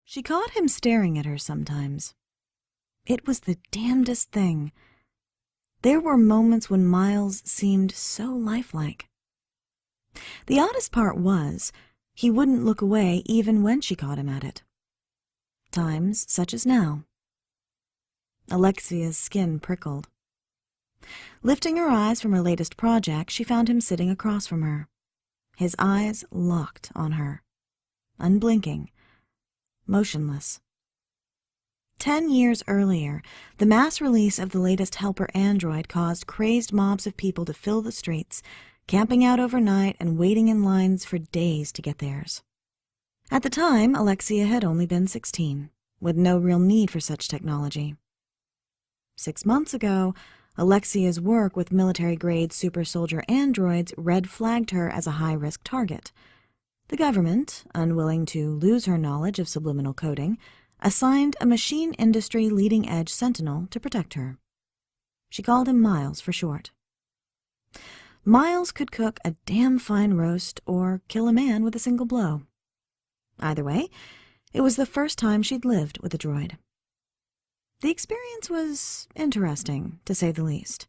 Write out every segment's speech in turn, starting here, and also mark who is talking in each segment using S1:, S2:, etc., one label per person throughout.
S1: She caught him staring at her sometimes. It was the damnedest thing. There were moments when Miles seemed so lifelike. The oddest part was, he wouldn't look away even when she caught him at it. Times such as now. Alexia's skin prickled. Lifting her eyes from her latest project, she found him sitting across from her. His eyes locked on her, unblinking, motionless. 10 years earlier, the mass release of the latest helper android caused crazed mobs of people to fill the streets, camping out overnight and waiting in lines for days to get theirs. At the time, Alexia had only been 16, with no real need for such technology. 6 months ago, Alexia's work with military-grade super soldier androids red-flagged her as a high-risk target. The government, unwilling to lose her knowledge of subliminal coding, assigned a machine industry leading-edge sentinel to protect her. She called him Miles for short. Miles could cook a damn fine roast or kill a man with a single blow. Either way, it was the first time she'd lived with a droid. The experience was interesting, to say the least.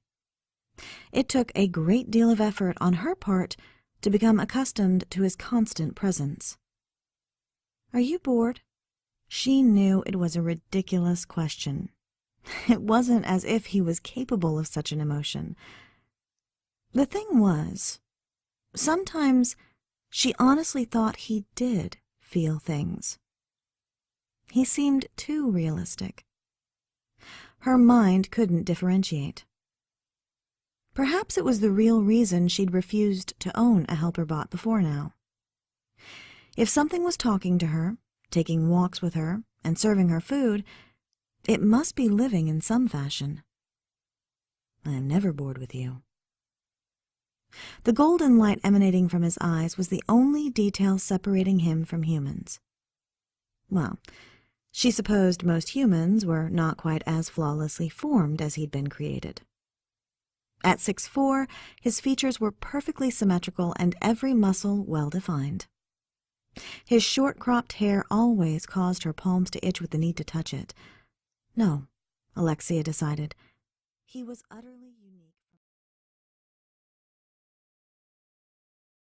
S1: It took a great deal of effort on her part to become accustomed to his constant presence. "Are you bored?" She knew it was a ridiculous question. It wasn't as if he was capable of such an emotion. The thing was, sometimes she honestly thought he did feel things. He seemed too realistic. Her mind couldn't differentiate. Perhaps it was the real reason she'd refused to own a helper bot before now. If something was talking to her, taking walks with her, and serving her food, it must be living in some fashion. "I am never bored with you." The golden light emanating from his eyes was the only detail separating him from humans. Well, she supposed most humans were not quite as flawlessly formed as he'd been created. At 6'4", his features were perfectly symmetrical and every muscle well-defined. His short-cropped hair always caused her palms to itch with the need to touch it. No, Alexia decided, he was utterly unique.